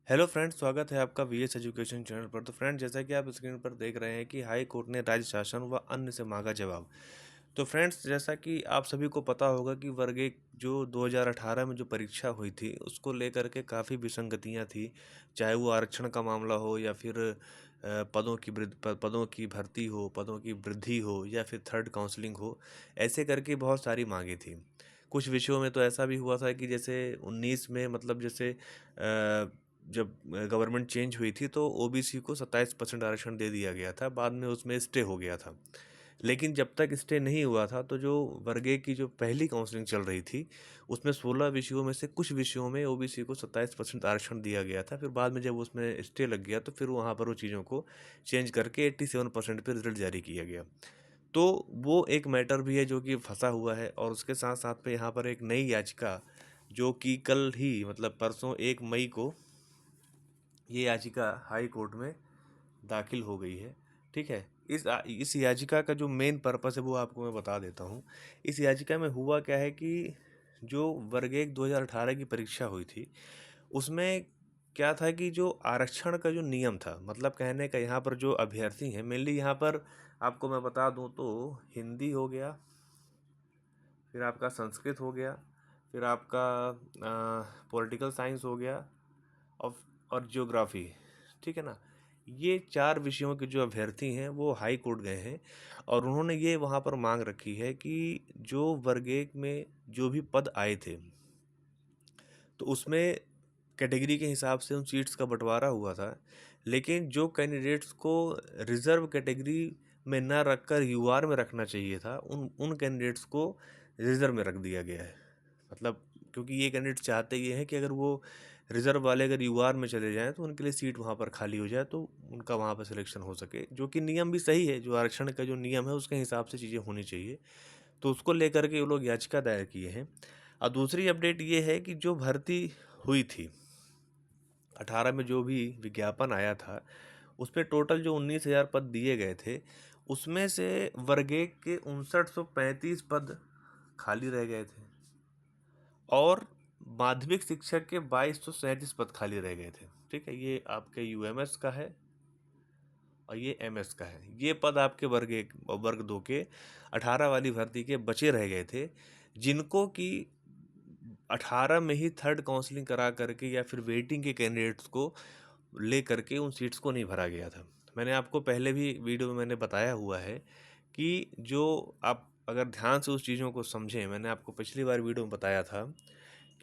Hello friends, स्वागत है आपका वीएस एजुकेशन चैनल पर। तो फ्रेंड्स, जैसा कि आप स्क्रीन पर देख रहे हैं कि हाई कोर्ट ने राज्य शासन व अन्य से मांगा जवाब। तो फ्रेंड्स, जैसा कि आप सभी को पता होगा कि वर्ग एक जो 2018 में जो परीक्षा हुई थी उसको लेकर के काफ़ी विसंगतियां थी। चाहे वो आरक्षण का मामला हो या फिर पदों की भर्ती हो, पदों की वृद्धि हो या फिर थर्ड काउंसलिंग हो, ऐसे करके बहुत सारी मांगे थी। कुछ विषयों में तो ऐसा भी हुआ था कि जैसे 19 में मतलब जैसे जब गवर्नमेंट चेंज हुई थी तो ओबीसी को 27% आरक्षण दे दिया गया था। बाद में उसमें स्टे हो गया था। लेकिन जब तक स्टे नहीं हुआ था तो जो वर्ग ए की जो पहली काउंसलिंग चल रही थी उसमें 16 विषयों में से कुछ विषयों में ओबीसी को 27% आरक्षण दिया गया था। फिर बाद में जब उसमें स्टे लग गया तो फिर वहाँ पर वो चीज़ों को चेंज करके 87% पे रिजल्ट जारी किया गया। तो वो एक मैटर भी है जो कि फंसा हुआ है। और उसके साथ साथ पे यहाँ पर एक नई याचिका जो कि कल ही मतलब परसों 1 मई को ये याचिका हाई कोर्ट में दाखिल हो गई है। ठीक है। इस याचिका का जो मेन पर्पस है वो आपको मैं बता देता हूँ। इस याचिका में हुआ क्या है कि जो वर्ग एक 2018 की परीक्षा हुई थी उसमें क्या था कि जो आरक्षण का जो नियम था, मतलब कहने का यहाँ पर जो अभ्यर्थी हैं मेनली यहाँ पर आपको मैं बता दूँ तो हिंदी हो गया, फिर आपका संस्कृत हो गया, फिर आपका पॉलिटिकल साइंस हो गया और ज्योग्राफी। ठीक है ना। ये 4 विषयों के जो अभ्यर्थी हैं वो हाई कोर्ट गए हैं और उन्होंने ये वहाँ पर मांग रखी है कि जो वर्ग एक में जो भी पद आए थे तो उसमें कैटेगरी के हिसाब से उन सीट्स का बंटवारा हुआ था। लेकिन जो कैंडिडेट्स को रिजर्व कैटेगरी में ना रखकर यूआर में रखना चाहिए था उन उन कैंडिडेट्स को रिजर्व में रख दिया गया है। मतलब क्योंकि ये कैंडिडेट चाहते ये हैं कि अगर वो रिजर्व वाले अगर यूआर में चले जाएं तो उनके लिए सीट वहाँ पर खाली हो जाए तो उनका वहाँ पर सिलेक्शन हो सके, जो कि नियम भी सही है। जो आरक्षण का जो नियम है उसके हिसाब से चीज़ें होनी चाहिए। तो उसको लेकर के वो लोग याचिका दायर किए हैं। और दूसरी अपडेट ये है कि जो भर्ती हुई थी 18 में जो भी विज्ञापन आया था उसपे टोटल जो 19,000 पद दिए गए थे उसमें से वर्ग एक के 5935 पद खाली रह गए थे और माध्यमिक शिक्षक के 2237 पद खाली रह गए थे। ठीक है। ये आपके यूएमएस का है और ये एमएस का है। ये पद आपके वर्ग एक और वर्ग दो के 18 वाली भर्ती के बचे रह गए थे, जिनको कि 18 में ही थर्ड काउंसलिंग करा करके या फिर वेटिंग के कैंडिडेट्स को ले करके उन सीट्स को नहीं भरा गया था। मैंने आपको पहले भी वीडियो में मैंने बताया हुआ है कि जो आप अगर ध्यान से उस चीज़ों को समझें, मैंने आपको पिछली बार वीडियो में बताया था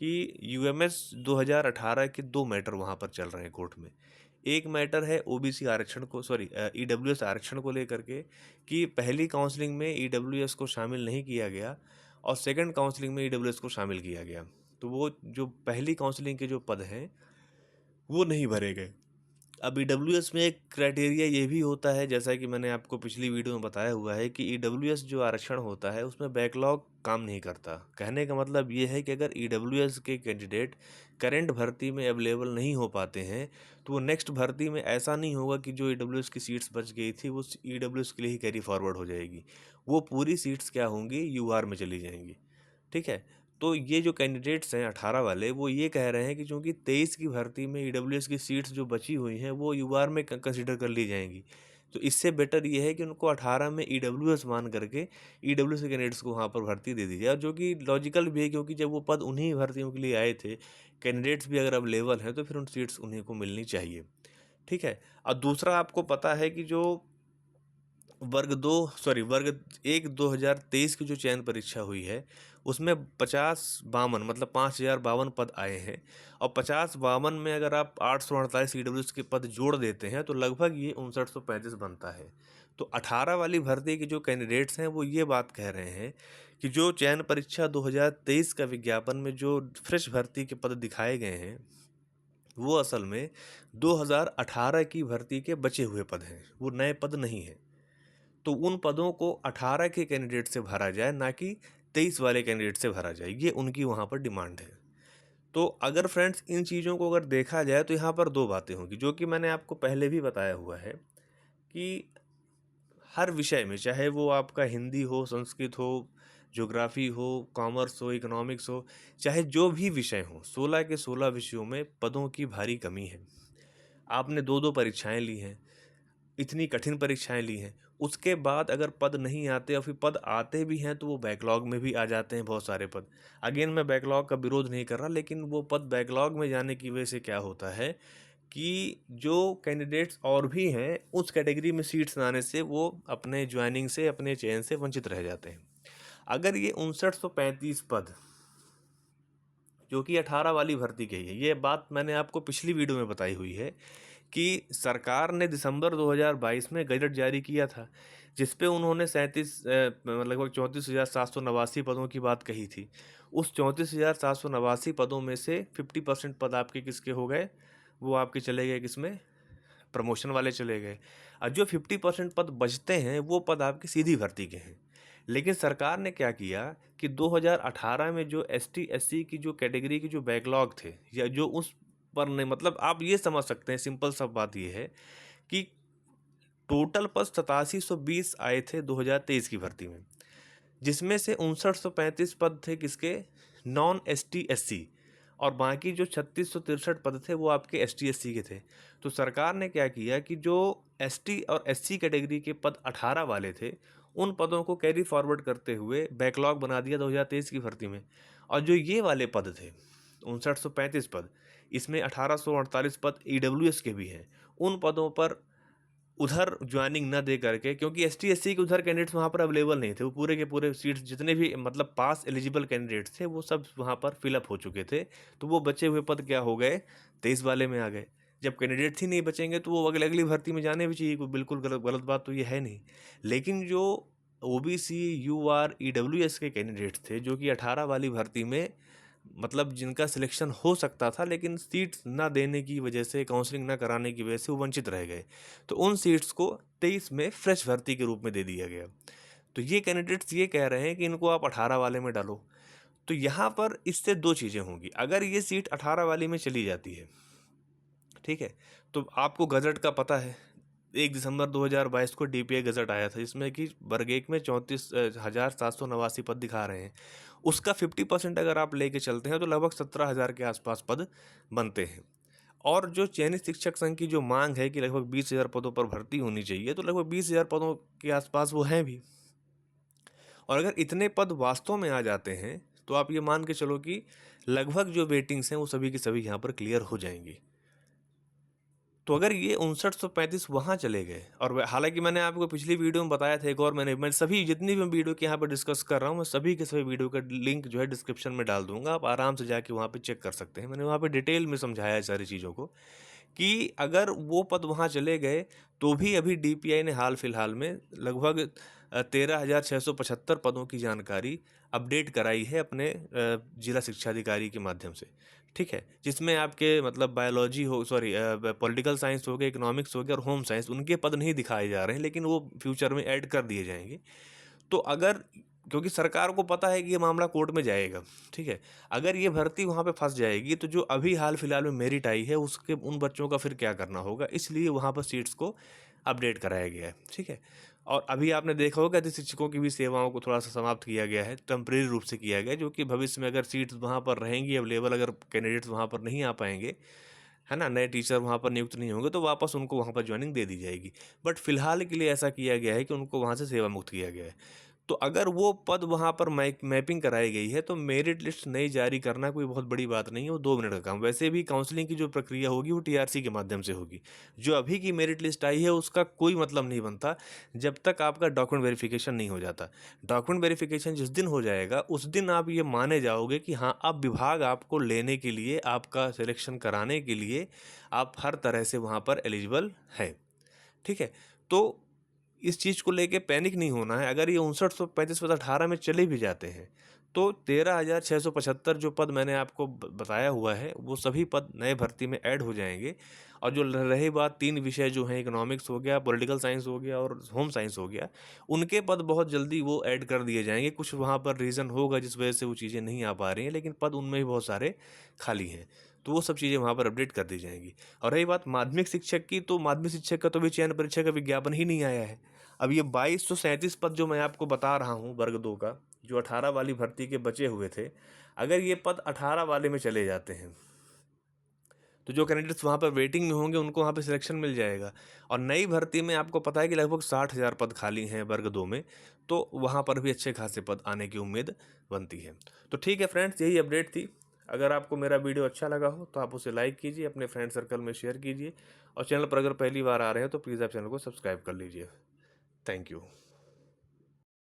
कि यूएमएस 2018 के 2 मैटर वहाँ पर चल रहे हैं कोर्ट में। एक मैटर है ओबीसी आरक्षण को, सॉरी ईडब्ल्यूएस आरक्षण को लेकर के कि पहली काउंसलिंग में ईडब्ल्यूएस को शामिल नहीं किया गया और सेकंड काउंसलिंग में ईडब्ल्यूएस को शामिल किया गया। तो वो जो पहली काउंसलिंग के जो पद हैं वो नहीं भरे गए। अब ईडब्ल्यूएस में एक क्राइटेरिया ये भी होता है, जैसा कि मैंने आपको पिछली वीडियो में बताया हुआ है कि ईडब्ल्यूएस जो आरक्षण होता है उसमें बैकलॉग काम नहीं करता। कहने का मतलब ये है कि अगर ईडब्ल्यूएस के कैंडिडेट करंट भर्ती में अवेलेबल नहीं हो पाते हैं तो वो नेक्स्ट भर्ती में ऐसा नहीं होगा कि जो ईडब्ल्यूएस की सीट्स बच गई थी वो ईडब्ल्यूएस के लिए ही कैरी फॉरवर्ड हो जाएगी। वो पूरी सीट्स क्या होंगी, यूआर में चली जाएंगी। ठीक है। तो ये जो कैंडिडेट्स हैं 18 वाले वो ये कह रहे हैं कि चूंकि 23 की भर्ती में ईडब्ल्यूएस की सीट्स जो बची हुई हैं वो यूआर में कंसिडर कर ली जाएंगी। तो इससे बेटर ये है कि उनको 18 में ईडब्ल्यूएस मान करके ईडब्ल्यूएस के कैंडिडेट्स को वहाँ पर भर्ती दे दी जाए, और जो कि लॉजिकल भी है क्योंकि जब वो पद उन्हीं भर्तियों के लिए आए थे, कैंडिडेट्स भी अगर अवेलेबल हैं तो फिर उन सीट्स उन्हीं को मिलनी चाहिए। ठीक है। और दूसरा आपको पता है कि जो वर्ग एक 2023 की जो चयन परीक्षा हुई है उसमें 50-52 मतलब 5,052 पद आए हैं और 50-52 में अगर आप 848 ईडब्ल्यूएस के पद जोड़ देते हैं तो लगभग ये 5935 बनता है। तो 18 वाली भर्ती के जो कैंडिडेट्स हैं वो ये बात कह रहे हैं कि जो चयन परीक्षा 2023 का विज्ञापन में जो फ्रेश भर्ती के पद दिखाए गए हैं वो असल में 2018 की भर्ती के बचे हुए पद हैं, वो नए पद नहीं हैं। तो उन पदों को 18 के कैंडिडेट से भरा जाए, ना कि 23 वाले कैंडिडेट से भरा जाए। ये उनकी वहाँ पर डिमांड है। तो अगर फ्रेंड्स इन चीज़ों को अगर देखा जाए तो यहाँ पर 2 बातें होंगी, जो कि मैंने आपको पहले भी बताया हुआ है कि हर विषय में, चाहे वो आपका हिंदी हो, संस्कृत हो, ज्योग्राफी हो, कॉमर्स हो, इकोनॉमिक्स हो, चाहे जो भी विषय हो, 16 के 16 विषयों में पदों की भारी कमी है। आपने 2-2 परीक्षाएँ ली हैं, इतनी कठिन परीक्षाएँ ली हैं, उसके बाद अगर पद नहीं आते और फिर पद आते भी हैं तो वो बैकलॉग में भी आ जाते हैं बहुत सारे पद। अगेन मैं बैकलॉग का विरोध नहीं कर रहा, लेकिन वो पद बैकलॉग में जाने की वजह से क्या होता है कि जो कैंडिडेट्स और भी हैं, उस कैटेगरी में सीट्स ना आने से वो अपने जॉइनिंग से, अपने चयन से वंचित रह जाते हैं। अगर ये 5935 पद जो कि 18 वाली भर्ती की है, ये बात मैंने आपको पिछली वीडियो में बताई हुई है कि सरकार ने दिसंबर 2022 में गजट जारी किया था, जिस पे उन्होंने लगभग 34,789 पदों की बात कही थी। उस 34,789 पदों में से 50% पद आपके किसके हो गए, वो आपके चले गए किसमें, प्रमोशन वाले चले गए। और जो 50% पद बचते हैं वो पद आपकी सीधी भर्ती के हैं। लेकिन सरकार ने क्या किया कि 2018 में जो एसटी एससी की जो कैटेगरी की जो बैकलॉग थे, या जो उस पर नहीं, मतलब आप ये समझ सकते हैं, सिंपल सा बात ये है कि टोटल पद 8720 आए थे 2023 की भर्ती में, जिसमें से 5935 पद थे किसके, नॉन एसटी एससी, और बाकी जो 3663 पद थे वो आपके एसटी एससी के थे। तो सरकार ने क्या किया कि जो एसटी और एससी कैटेगरी के पद 18 वाले थे, उन पदों को कैरी फॉरवर्ड करते हुए बैकलॉग बना दिया 2023 की भर्ती में। और जो ये वाले पद थे 5935 पद, इसमें 1848 पद ईडब्ल्यूएस के भी हैं। उन पदों पर उधर ज्वाइनिंग न दे करके, क्योंकि एसटी एससी के उधर कैंडिडेट्स वहाँ पर अवेलेबल नहीं थे, वो पूरे के पूरे सीट्स जितने भी मतलब पास एलिजिबल कैंडिडेट्स थे वो सब वहाँ पर फिलअप हो चुके थे। तो वो बचे हुए पद क्या हो गए, 23 वाले में आ गए। जब कैंडिडेट्स ही नहीं बचेंगे तो वो अगली अगली भर्ती में जाने भी चाहिए, कोई बिल्कुल गलत गलत बात तो ये है नहीं। लेकिन जो ओबीसी यूआर ईडब्ल्यूएस के कैंडिडेट्स थे, जो कि 18 वाली भर्ती में मतलब जिनका सिलेक्शन हो सकता था, लेकिन सीट्स ना देने की वजह से, काउंसलिंग ना कराने की वजह से वो वंचित रह गए, तो उन सीट्स को 23 में फ्रेश भर्ती के रूप में दे दिया गया। तो ये कैंडिडेट्स ये कह रहे हैं कि इनको आप 18 वाले में डालो। तो यहाँ पर इससे दो चीज़ें होंगी। अगर ये सीट 18 वाली में चली जाती है, ठीक है, तो आपको गजट का पता है, 1 दिसंबर 2022 को डीपीआई गजट आया था, जिसमें कि वर्ग एक में 34,789 पद दिखा रहे हैं। उसका 50% अगर आप लेके चलते हैं तो लगभग 17,000 के आसपास पद बनते हैं। और जो चयनित शिक्षक संघ की जो मांग है कि लगभग 20,000 पदों पर भर्ती होनी चाहिए, तो लगभग 20,000 पदों के आसपास वो हैं भी। और अगर इतने पद वास्तव में आ जाते हैं तो आप ये मान के चलो कि लगभग जो वेटिंग्स हैं वो सभी की सभी यहाँ पर क्लियर हो जाएंगी। तो अगर ये 5935 वहाँ चले गए, और हालांकि मैंने आपको पिछली वीडियो में बताया था एक और, मैं सभी जितनी भी वीडियो के यहाँ पर डिस्कस कर रहा हूँ, मैं सभी के सभी वीडियो का लिंक जो है डिस्क्रिप्शन में डाल दूंगा, आप आराम से जाके वहाँ पे चेक कर सकते हैं। मैंने वहाँ पे डिटेल में समझाया है सारी चीज़ों को कि अगर वो पद वहाँ चले गए तो भी अभी डीपीआई ने हाल फिलहाल में लगभग 13,675 पदों की जानकारी अपडेट कराई है अपने जिला शिक्षा अधिकारी के माध्यम से, ठीक है, जिसमें आपके मतलब बायोलॉजी हो, सॉरी पॉलिटिकल साइंस हो गया, इकोनॉमिक्स हो गया और होम साइंस, उनके पद नहीं दिखाए जा रहे हैं, लेकिन वो फ्यूचर में ऐड कर दिए जाएंगे। तो अगर, क्योंकि सरकार को पता है कि ये मामला कोर्ट में जाएगा, ठीक है, अगर ये भर्ती वहाँ पे फंस जाएगी तो जो अभी हाल फिलहाल में मेरिट आई है उसके उन बच्चों का फिर क्या करना होगा, इसलिए वहाँ पर सीट्स को अपडेट कराया गया है, ठीक है। और अभी आपने देखा होगा कि शिक्षकों की भी सेवाओं को थोड़ा सा समाप्त किया गया है, टेम्परेरी रूप से किया गया है, जो कि भविष्य में अगर सीट्स वहाँ पर रहेंगी अवेलेबल, अगर कैंडिडेट्स वहाँ पर नहीं आ पाएंगे, है ना, नए टीचर वहाँ पर नियुक्त नहीं होंगे, तो वापस उनको वहाँ पर ज्वाइनिंग दे दी जाएगी। बट फिलहाल के लिए ऐसा किया गया है कि उनको वहाँ से सेवा मुक्त किया गया है। तो अगर वो पद वहाँ पर मैपिंग कराई गई है तो मेरिट लिस्ट नई जारी करना कोई बहुत बड़ी बात नहीं है, वो 2 मिनट का काम। वैसे भी काउंसलिंग की जो प्रक्रिया होगी वो टीआरसी के माध्यम से होगी। जो अभी की मेरिट लिस्ट आई है उसका कोई मतलब नहीं बनता जब तक आपका डॉक्यूमेंट वेरिफिकेशन नहीं हो जाता। डॉक्यूमेंट वेरिफिकेशन जिस दिन हो जाएगा उस दिन आप ये माने जाओगे कि हाँ, अब विभाग आपको लेने के लिए, आपका सिलेक्शन कराने के लिए आप हर तरह से वहाँ पर एलिजिबल है, ठीक है। तो इस चीज़ को लेके पैनिक नहीं होना है। अगर ये 5935 पद 18 में चले भी जाते हैं तो 13,675 जो पद मैंने आपको बताया हुआ है वो सभी पद नए भर्ती में ऐड हो जाएंगे। और जो रही बात 3 विषय जो हैं, इकोनॉमिक्स हो गया, पॉलिटिकल साइंस हो गया और होम साइंस हो गया, उनके पद बहुत जल्दी वो ऐड कर दिए जाएंगे। कुछ वहाँ पर रीज़न होगा जिस वजह से वो चीज़ें नहीं आ पा रही हैं, लेकिन पद उनमें भी बहुत सारे खाली हैं, तो वो सब चीज़ें वहाँ पर अपडेट कर दी जाएंगी। और रही बात माध्यमिक शिक्षक की, तो माध्यमिक शिक्षक का तो भी चयन परीक्षा का विज्ञापन ही नहीं आया है। अब ये 2237 पद जो मैं आपको बता रहा हूँ वर्ग 2 का, जो 18 वाली भर्ती के बचे हुए थे, अगर ये पद 18 वाले में चले जाते हैं तो जो कैंडिडेट्स वहाँ पर वेटिंग में होंगे उनको वहाँ पे सिलेक्शन मिल जाएगा। और नई भर्ती में आपको पता है कि लगभग 60,000 पद खाली हैं वर्ग 2 में, तो वहाँ पर भी अच्छे खासे पद आने की उम्मीद बनती है। तो ठीक है फ्रेंड्स, यही अपडेट थी। अगर आपको मेरा वीडियो अच्छा लगा हो तो आप उसे लाइक कीजिए, अपने फ्रेंड सर्कल में शेयर कीजिए, और चैनल पर अगर पहली बार आ रहे हैं तो प्लीज़ आप चैनल को सब्सक्राइब कर लीजिए। Thank you.